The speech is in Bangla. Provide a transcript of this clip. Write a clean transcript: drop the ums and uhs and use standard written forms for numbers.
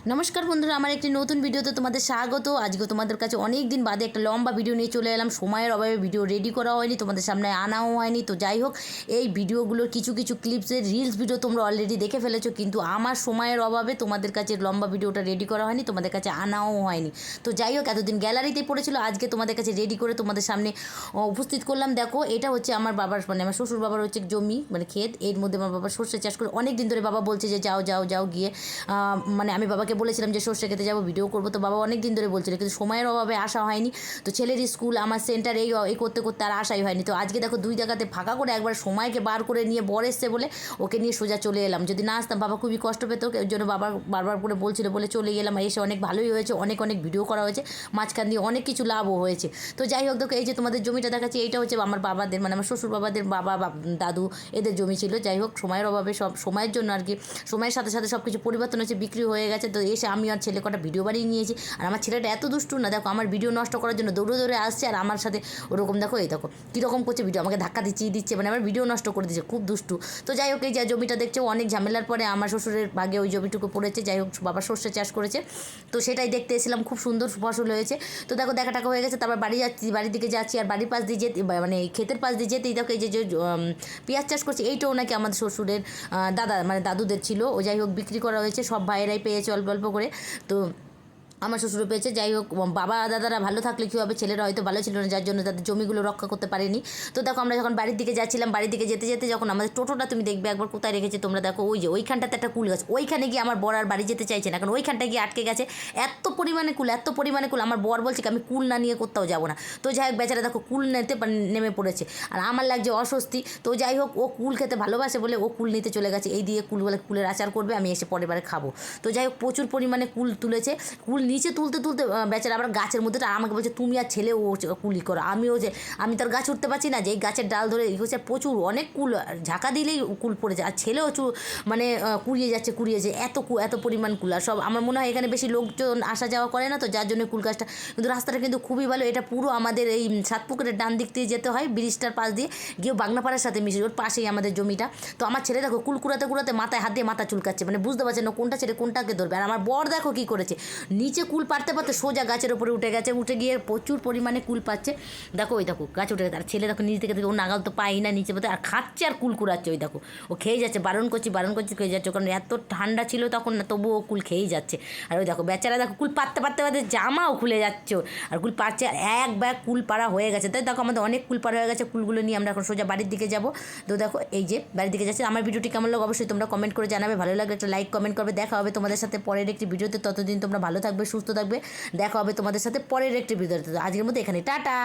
নমস্কার বন্ধুরা, আমার একটি নতুন ভিডিওতে তোমাদের স্বাগত। আজকে তোমাদের কাছে অনেক দিন বাদে একটা লম্বা ভিডিও নিয়ে চলে এলাম। সময়ের অভাবে ভিডিও রেডি করা হয়নি, তোমাদের সামনে আনাও হয়নি। তো যাই হোক, এই ভিডিওগুলোর কিছু কিছু ক্লিপসের রিলস ভিডিও তোমরা অলরেডি দেখে ফেলেছো, কিন্তু আমার সময়ের অভাবে তোমাদের কাছে লম্বা ভিডিওটা রেডি করা হয়নি, তোমাদের কাছে আনাও হয়নি। তো যাই হোক, এতদিন গ্যালারিতেই পড়েছিল, আজকে তোমাদের কাছে রেডি করে তোমাদের সামনে উপস্থিত করলাম। দেখো, এটা হচ্ছে আমার বাবার, মানে আমার শ্বশুর বাবার হচ্ছে জমি, মানে ক্ষেত। এর মধ্যে আমার বাবা সর্ষে চাষ করে অনেক দিন ধরে। বাবা বলছে যে যাও যাও যাও গিয়ে, মানে আমি বাবাকে বলেছিলাম যে সর্ষে খেতে যাবো, ভিডিও করবো। তো বাবা অনেক দিন ধরে বলছিল, কিন্তু সময়ের অভাবে আসা হয়নি। তো ছেলের স্কুল, আমার সেন্টার, এই করতে করতে আর আসাই হয়নি। তো আজকে দেখো, দুই জায়গাতে ফাঁকা করে একবার সময়কে বার করে নিয়ে বর এসছে বলে ওকে নিয়ে সোজা চলে এলাম। যদি না আসতাম বাবা খুবই কষ্ট পেত, ওই জন্য বাবা বারবার করে বলছিল বলে চলে গেলাম। এসে অনেক ভালোই হয়েছে, অনেক অনেক ভিডিও করা হয়েছে, মাঝখান দিয়ে অনেক কিছু লাভও হয়েছে। তো যাই হোক, দেখো এই যে তোমাদের জমিটা দেখাচ্ছি, এইটা হচ্ছে আমার বাবাদের, মানে আমার শ্বশুর বাবাদের বাবা দাদু এদের জমি ছিল। যাই হোক, সময়ের অভাবে, সব সময়ের জন্য আর কি, সময়ের সাথে সাথে সব কিছু পরিবর্তন হচ্ছে, বিক্রি হয়ে গেছে। তো এসে আমি আর ছেলে কটা ভিডিও বানিয়ে নিয়েছি। আর আমার ছেলেটা এত দুষ্টু না, দেখো আমার ভিডিও নষ্ট করার জন্য দৌড়ে দৌড়ে আসছে, আর আমার সাথে ওরকম দেখো, এই দেখো কীরকম করছে, ভিডিও আমাকে ধাক্কা দিচ্ছে, মানে আমার ভিডিও নষ্ট করে দিচ্ছে, খুব দুষ্টু। তো যাই হোক, এই যে জমিটা দেখছো, অনেক ঝামেলার পরে আমার শ্বশুরের ভাগে ওই জমিটুকু পড়েছে। যাই হোক, বাবা সর্ষে চাষ করেছে, তো সেটাই দেখতে এসেছিলাম, খুব সুন্দর ফসল হয়েছে। তো দেখো, দেখা টাকা হয়ে গেছে, তারপর বাড়ির দিকে যাচ্ছি। আর বাড়ির পাশ দিয়ে যেতে, মানে এই ক্ষেতের পাশ দিয়ে যেতেই দেখো, এই যে পেঁয়াজ চাষ করছে, এইটাও নাকি আমাদের শ্বশুরের দাদা, মানে দাদুদের ছিল। ও যাই হোক, বিক্রি করা হয়েছে, সব ভাইয়েরাই পেয়েছে অল্প অল্প করে। তো আমার শ্বশুরও পেয়েছে। যাই হোক, বাবা দাদারা ভালো থাকলে কী হবে, ছেলেরা হয়তো ভালো ছিল না, যার জন্য তাদের জমিগুলো রক্ষা করতে পারেনি। তো দেখো, আমরা যখন বাড়ির দিকে যাচ্ছিলাম, বাড়ির দিকে যেতে যেতে যখন আমাদের টোটোটা তুমি দেখবে একবার কোথায় রেখেছে তোমরা, দেখো ওই যে ওইখানটাতে একটা কুল গাছ, ওইখানে গিয়ে আমার বর আর বাড়ি যেতে চাইছে না, কারণ ওইখানটায় গিয়ে আটকে গেছে। এত পরিমাণে কুল, আমার বর বলছে আমি কুল না নিয়ে কোথাও যাবো না। তো যাই হোক, বেচারা দেখো কুল নিতে নেমে পড়েছে, আর আমার লাগছে অস্বস্তি। তো যাই হোক, ও কুল খেতে ভালোবাসে বলে ও কুল নিতে চলে গেছে। এই দিয়ে কুলের আচার করবে, আমি এসে পরের বারে খাবো। তো যাই হোক, প্রচুর পরিমাণে কুল তুলেছে। কুল নিচে তুলতে তুলতে বেচারা আবার গাছের মধ্যে, আর আমাকে বলছে তুমি আর ছেলে ও কুলি করো। আমি তার গাছ উঠতে পারছি না, যে এই গাছের ডাল ধরে হচ্ছে, প্রচুর অনেক কুল, ঝাঁকা দিলেই কুল পড়ে যায়, আর ছেলেও মানে কুড়িয়েছে, এত পরিমাণ কুল। আর সব আমার মনে হয় এখানে বেশি লোকজন আসা যাওয়া করে না, তো যার জন্য কুল গাছটা, কিন্তু রাস্তাটা কিন্তু খুবই ভালো। এটা পুরো আমাদের এই সাতপুকুরের ডান দিক দিয়ে যেতে হয়, ব্রিজটার পাশ দিয়ে গিয়েও বাগনাপাড়ার সাথে মিশে, ওর পাশেই আমাদের জমিটা। তো আমার ছেলে দেখো কুল কুড়াতে কুড়াতে মাথায় হাত দিয়ে মাথা চুলকাচ্ছে, মানে বুঝতে পারছে না কোনটা ছেড়ে কোনটাকে ধরবে। আর আমার বর দেখো কী করেছে, নিচে কুল পারতে পারতে সোজা গাছের উপরে উঠে গেছে, উঠে গিয়ে প্রচুর পরিমাণে কুল পাচ্ছে। দেখো ওই দেখো গাছ উঠে গেছে, আর ছেলে দেখো নিচ থেকে ও নাগাল তো পাই না নিচে পথে, আর খাচ্ছে আর কুল কুড়াচ্ছে। ওই দেখো ও খেয়ে যাচ্ছে, বারণ করছি খেয়ে যাচ্ছে, কারণ এত ঠান্ডা ছিল তখন না, তবুও কুল খেয়েই যাচ্ছে। আর ওই দেখো বেচারা দেখো কুল পারতে পারতে পারতে জামাও খুলে যাচ্ছে, আর কুল পারছে, আর এক ব্যাগ কুল পাড়া হয়ে গেছে। তাই দেখো, আমাদের অনেক কুল পাড়া হয়ে গেছে। কুলগুলো নিয়ে আমরা এখন সোজা বাড়ির দিকে যাবো। তো দেখো এই যে বাড়ির দিকে যাচ্ছে। আমার ভিডিওটি কেমন লাগে অবশ্যই তোমরা কমেন্ট করে জানাবে, ভালো লাগলে একটা লাইক কমেন্ট করবে। দেখা হবে তোমাদের সাথে পরের একটি ভিডিওতে, ততদিন তোমরা ভালো থাকবে, সুস্থ থাকবে। দেখা হবে তোমাদের সাথে পরের একটি ভিডিওতে। আজকের মতো এখানে টাটা।